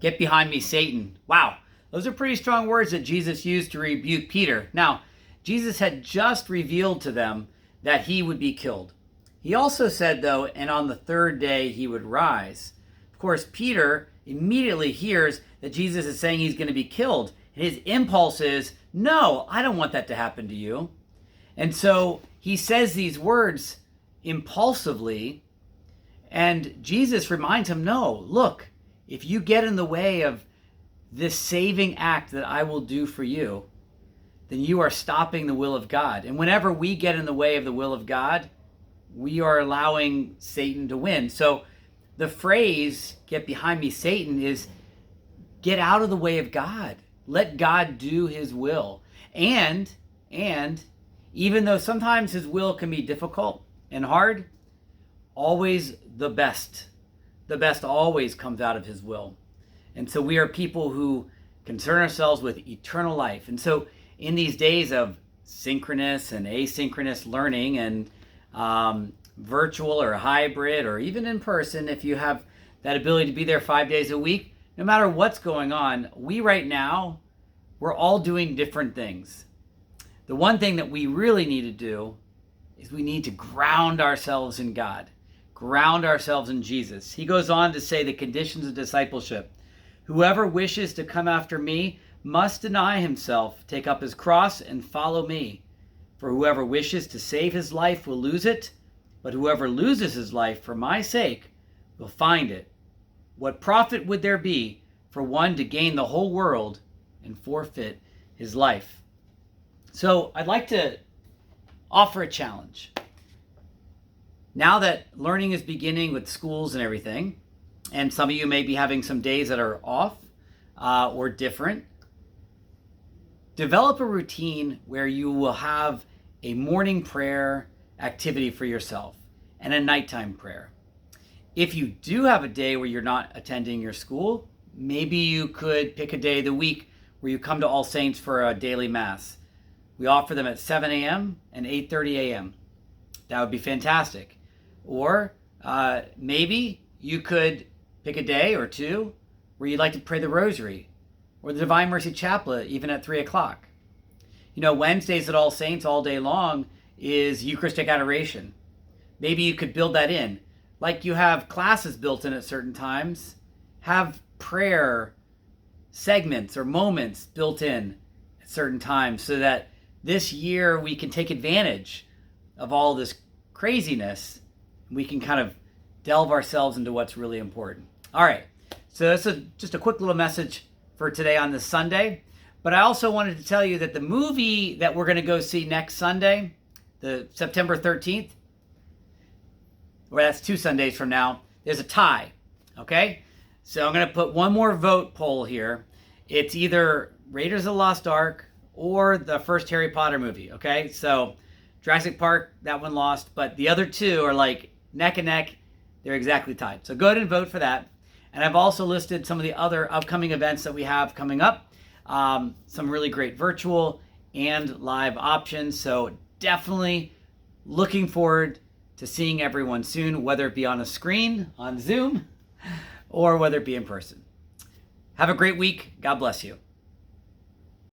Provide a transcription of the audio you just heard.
Get behind me, Satan. Wow, those are pretty strong words that Jesus used to rebuke Peter. Now, Jesus had just revealed to them that he would be killed. He also said, though, and on the third day he would rise. Of course, Peter immediately hears that Jesus is saying he's going to be killed. And his impulse is, no, I don't want that to happen to you. And so he says these words impulsively, and Jesus reminds him, no, look, if you get in the way of this saving act that I will do for you, then you are stopping the will of God. And whenever we get in the way of the will of God, we are allowing Satan to win. So the phrase, get behind me, Satan, is get out of the way of God. Let God do his will. And even though sometimes his will can be difficult and hard, always the best always comes out of his will. And so we are people who concern ourselves with eternal life. And so in these days of synchronous and asynchronous learning and virtual or hybrid or even in person, if you have that ability to be there 5 days a week, no matter what's going on, we're all doing different things. The one thing that we really need to do is we need to ground ourselves in God, ground ourselves in Jesus. He goes on to say the conditions of discipleship. Whoever wishes to come after me must deny himself, take up his cross, and follow me. For whoever wishes to save his life will lose it, but whoever loses his life for my sake will find it. What profit would there be for one to gain the whole world and forfeit his life? So I'd like to offer a challenge. Now that learning is beginning with schools and everything, and some of you may be having some days that are off or different, develop a routine where you will have a morning prayer activity for yourself and a nighttime prayer. If you do have a day where you're not attending your school, maybe you could pick a day of the week where you come to All Saints for a daily mass. We offer them at 7 a.m. and 8:30 a.m. That would be fantastic. Or maybe you could pick a day or two where you'd like to pray the rosary or the Divine Mercy Chaplet even at 3 o'clock. You know, Wednesdays at All Saints all day long is Eucharistic adoration. Maybe you could build that in. Like you have classes built in at certain times, have prayer segments or moments built in at certain times so that this year we can take advantage of all this craziness. We can kind of delve ourselves into what's really important. All right, so that's just a quick little message for today on this Sunday. But I also wanted to tell you that the movie that we're going to go see next Sunday, the September 13th, or that's 2 Sundays from now, there's a tie, okay? So I'm going to put one more vote poll here. It's either Raiders of the Lost Ark or the first Harry Potter movie, okay? So Jurassic Park, that one lost, but the other two are like neck and neck. They're exactly tied. So go ahead and vote for that. And I've also listed some of the other upcoming events that we have coming up. Some really great virtual and live options. So definitely looking forward to seeing everyone soon, whether it be on a screen, on Zoom, or whether it be in person. Have a great week. God bless you.